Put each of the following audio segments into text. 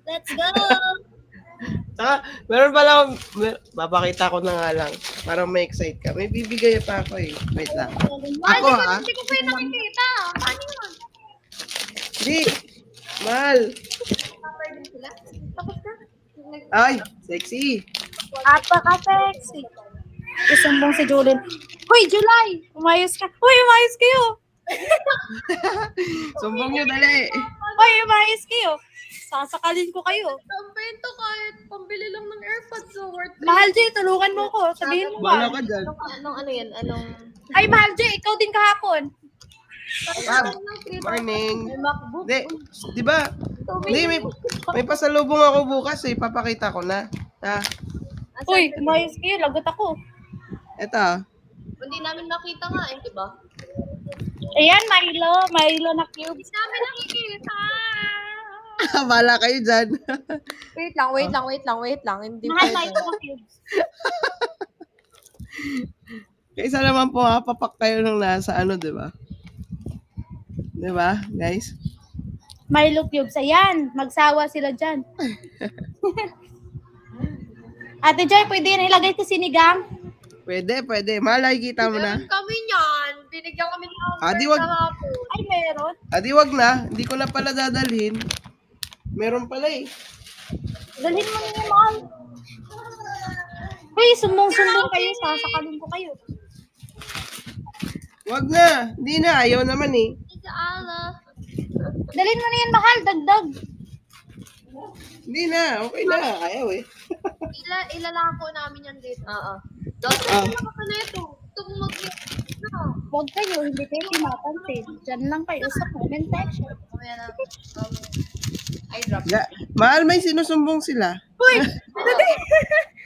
Let's go! Saka, meron pala papakita ko na nga lang. Para ma-excite ka. May bibigay pa ako eh. Wait lang. Ako ha? Hindi ko pa yung nakikita. Paano yun? Hindi. Mahal. Cover din sila? Tapos na? Ay, sexy. Apaka-sexy. Isumbong si Julian. Hoy, July! Umayos ka. Hoy, umayos kayo. Sumbong nyo, dali. Hoy, umayos kayo. Sasakalin ko kayo. Ang bento kahit pambili lang ng AirPods so worth it. Mahal Jay, tulungan mo ko. Sabihin mo Bahala ba? ka dyan. Anong ano yan? Anong... Ay, Mahal Jay, ikaw din kahapon. Ma'am, morning. May MacBook. Hindi, di ba? Hindi, may pasalubong ako bukas eh. Papakita ko na. Ha? Hoy, umayos kayo. Lagot ako. Eto. Hindi namin nakita nga eh, di ba? Ayan, Milo. Milo na cubes. Hindi namin nakikita. Bahala kayo dyan. Wait lang. Hindi Mahal, pwede. Milo na cubes. Kaysa naman po ha, papak kayo nung nasa ano, di ba? Di ba, guys? Milo cubes. Ayan, magsawa sila dyan. Ate Joy, pwede yan ilagay sa sinigang? Pwede. Mahal, nakikita mo na. Meron kami niyan. Binigyan kami ng Di wag. kahapon. Ay, meron. Di wag na. Hindi ko na pala dadalhin. Meron pala eh. Dalhin mo na yung mahal. Hoy, sumbong-sumbong kayo. Sasakalin ko kayo. Wag na. Hindi na. Ayaw naman eh. Sa ala. Dalhin mo na yan, mahal. Dagdag. Hindi na. Okay na. Ayaw eh. Ilalako namin yan dito. Oo. Dati Ah. na pala ito. Ito kung Huwag kayo. Hindi kayo pinapansin. Diyan lang kayo sa comment section. Mamaya na. I drop. Mahal, may sinusumbong sila. Hoy!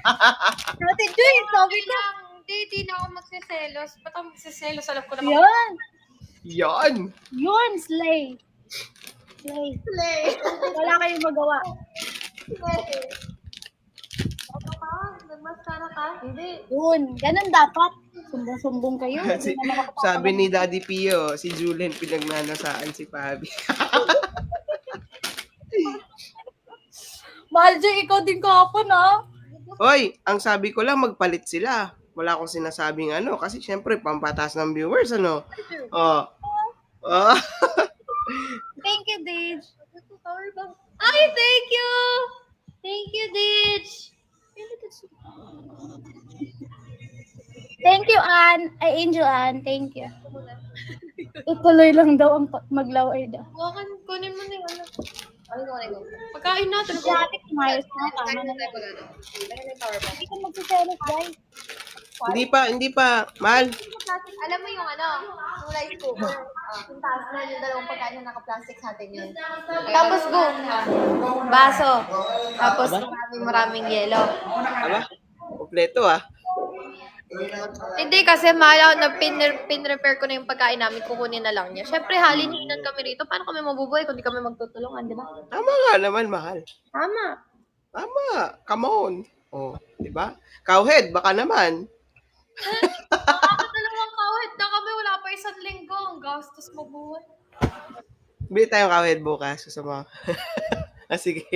Ate Joy, sabi ko. Hindi na ako magsiselos. Ba't ako magsiselos? Alam ko naman. Yan. Yan. Yun, slay. Slay. Play. Wala kayong magawa. Play. Ano ka? Nagmaskara ka? Hindi. Yun. Ganun dapat. Sumbong-sumbong kayo. Kasi, Hindi naman ako sabi ni Daddy Pio, si Julian pinagnanasaan si Fabi. Mahal Joy, ikaw din kahapon ha. Hoy, ang sabi ko lang magpalit sila. Wala akong sinasabing ano kasi syempre pampatas ng viewers ano. Oh. Oh. Thank you, Dage. Ay, thank you! Thank you, Ditch! Thank you, Ann. Ay, Angel Ann. Thank you. Ituloy lang daw ang maglaway daw. Kunin mo na yung ano. Ano. Pagkain natin. Si ate, kumayos na. Tama na. Hindi ka magsiselos, guys. Hindi pa, mahal. Alam mo yung ano, yung rice cooker. Yung taas na yung dalawang pagkain na naka-plastic sa atin yun. Tapos boom, baso. Tapos maraming yelo. Aba, kompleto ah. Hindi kasi mahal na pin-repair ko na yung pagkain namin, kukunin na lang niya. Syempre, halininan kami rito. Paano kami mabubuhay kung di kami magtutulungan, di ba? Tama nga naman, mahal. Tama. Tama. Come on. Oh, di ba? Cowhead, baka naman. Bakit dalawang kawit na kami? Wala pa isang linggo. Ang gastos mabuhay. Bili tayong cowhead bukas. Susama. Sige.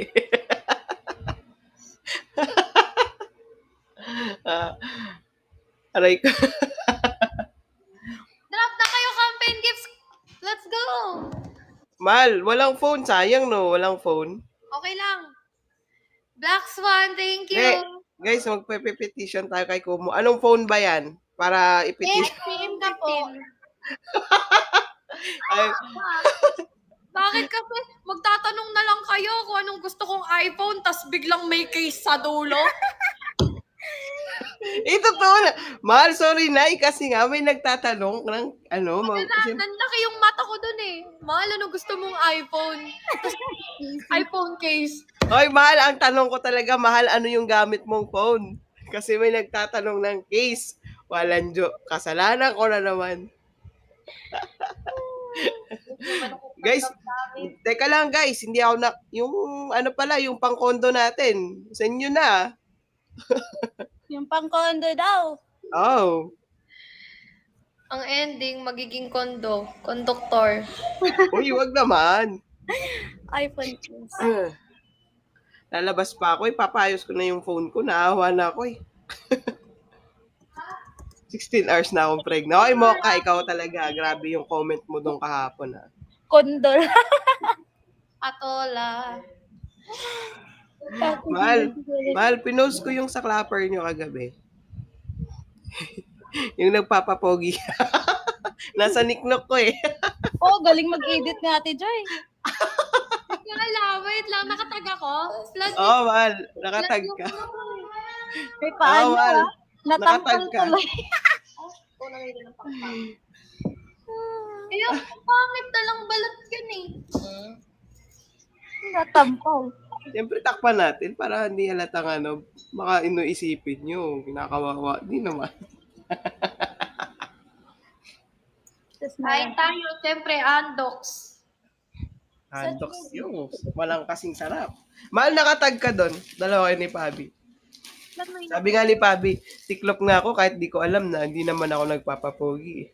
Aray ko. Drop na kayo campaign gifts. Let's go. Mahal, walang phone. Sayang no, walang phone. Okay lang. Black Swan, thank you. Eh, guys, magpe-petition tayo kay Kumu. Anong phone ba yan? Para i-petition. PM ka po. Ay, Bakit kasi magtatanong na lang kayo kung anong gusto kong iPhone tas biglang may case sa dulo? totoo na. Mahal, sorry na. Kasi nga, may nagtatanong ng ano. Nanlaki yung mata ko dun eh. Mahal, ano gusto mong iPhone? Tas, iPhone case. Hoy, mahal, ang tanong ko talaga, mahal, ano yung gamit mong phone? Kasi may nagtatanong ng case. Walang kasalanan ko na naman. Guys, teka lang guys, hindi ako yung ano pala, yung pang-condo natin. Sa inyo na. Yung pang-condo daw. Oh. Ang ending, magiging konduktor. Uy, wag naman. iPhone please. Lalabas pa ako, papayos ko na yung phone ko. Naawa na ako eh. 16 hours na akong pregnant. Okay, Mocha, ikaw talaga. Grabe yung comment mo doon kahapon. Ha? Kondol. Atola. Mahal, pinost ko yung sa clapper nyo kagabi. Yung nagpapapogi. Nasa niknok ko eh. Oh, galing mag-edit ni Ate Joy. Wala, wait lang. Nakatag ako. Plus, Oo, mahal. Nakatag ka. May paano Mahal. ah. Natampal Nakatag ka. tuloy. oh, nangyari ng pakpang. Ayun, pangit na lang balat yun eh. Natampal. Siyempre, takpan natin para hindi halatang baka inuisipin nyo. Kinakawawa. Di naman. Tapos Kain tayo, siyempre, Andox. Handoks yung walang kasing sarap. Mahal, nakatag ka doon. Dalawa kayo ni Pabi. Sabi nga ni Pabi, tiklop nga ako kahit di ko alam na hindi naman ako nagpapapogi.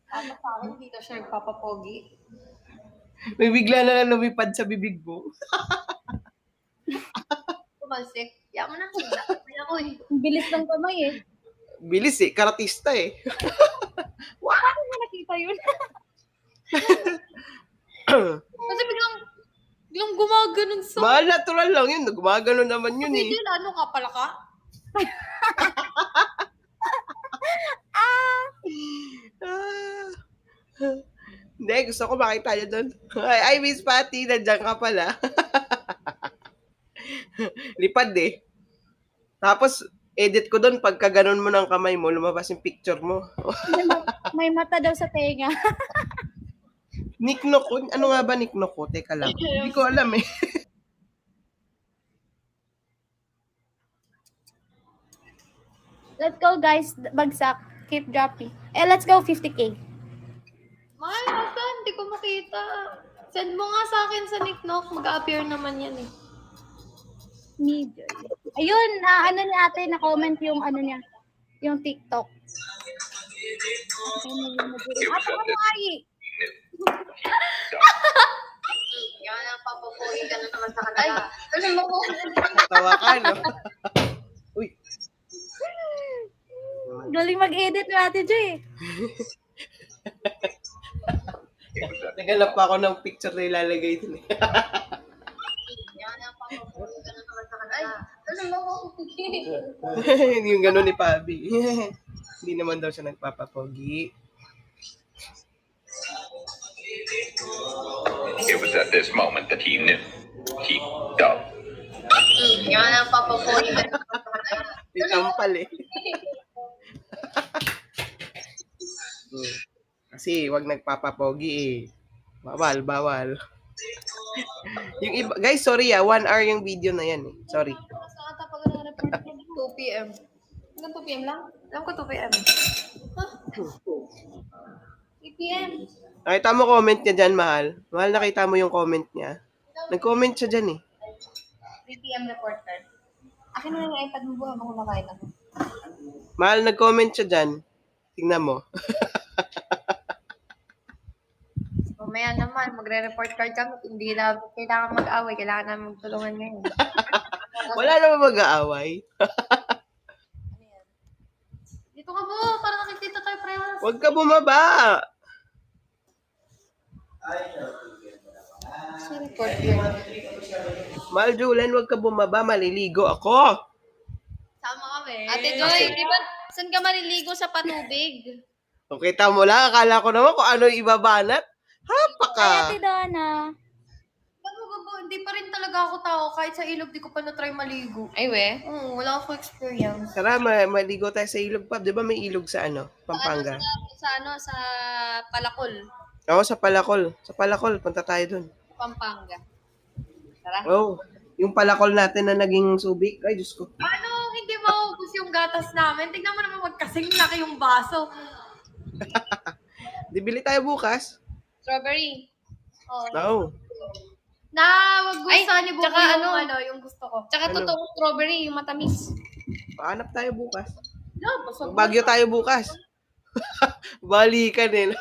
Tama sa akin, hindi na siya nagpapapogi. May bigla na lang lumipad sa bibig mo. Tumalsik. Yaman na. Kaya ko eh. Ang bilis ng kamay eh. Bilis eh, karatista eh. Paano mo nakita yun? Kasi biglang gumaganon sa... Mahal, natural lang yun. Gumagano naman yun eh. Hindi, ano ka pala ka? Ah. Hindi, gusto ko makita nyo doon. Ay, Miss Patty, nandiyan ka pala. Lipad eh. Tapos, edit ko doon, pagka ganun mo ng kamay mo, lumabas yung picture mo. May mata daw sa tenga. Niknok ko? Ano nga ba niknok ko? Teka lang. Hindi ko alam eh. Let's go guys. Bagsak. Keep dropping. Let's go 50K. Mahal, saan? Hindi ko makita. Send mo nga sa akin sa Nicknock. Mag-appear naman yan eh. Medium. Ayun, ano ni ate, na-comment yung ano niya. Yung TikTok. Ate, ano ay? Yan ang papapogi ka na naman sa kanila. Ano mo ko? Tawa ka, no? Uy. Galing mag-edit ni Ate Joy. Nagalap pa ako ng picture na ilalagay dun eh. Yan ang papapogi ka na naman sa kanila. Ano mo ko? Yung gano'n ni Pabi. Hindi naman daw siya nagpapapogi. It was at this moment that he knew. He dug. Yan ang papapogi ka na naman sa kanila. Titampal eh. Kasi wag nagpapapogi eh. Bawal. Yung iba, guys, sorry 1 hour yung video na yan eh. Sorry. 2 p.m. Hanggang 2 p.m. lang? Alam ko 2 p.m. Huh? 3 p.m. Nakita mo comment niya dyan, Mahal? Mahal, nakita mo yung comment niya? Nag-comment siya dyan eh. 3 p.m. report card. Akin na lang yung iPad mo ba habang kumakain ako? Mahal, nag-comment siya dyan. Tingnan mo. Mamaya naman, magre-report card kami. Hindi na kailangan mag-away. Kailangan namin magtulungan ngayon. Wala naman mag-aaway. Dito ka po, para nakikita tayo parehas. Huwag ka bumaba. Sa report card. Mahal, Julen, huwag ka bumaba. Maliligo ako. Sama kami. Ate Joy, di ba saan ka maliligo sa patubig? Okay, tamo lang. Akala ko naman kung ano yung ibabanat. Hapa ka. Ay, Ate Donna. Ano ba ba? Hindi pa rin talaga ako tao. Kahit sa ilog, di ko pa na-try maligo. Ay, we? Oo, wala akong experience. Tara, maligo tayo sa ilog, Pab. Di ba may ilog sa Pampanga? Sa Palakol. Oo, sa Palakol. Sa Palakol, punta tayo dun. Pampanga. Tara. Oh, yung Palakol natin na naging subik. Ay, Diyos ko. Ano, hindi maubos yung gatas namin? Tignan mo naman magkasing laki yung baso. Di bili tayo bukas. Strawberry. Oo. Oo. Na, wag gusto ni Buko tsaka yung gusto ko. Tsaka Ano? totoong strawberry, yung matamis. Pahanap tayo bukas. No, busog. Bagyo tayo bukas. Balikan eh. No?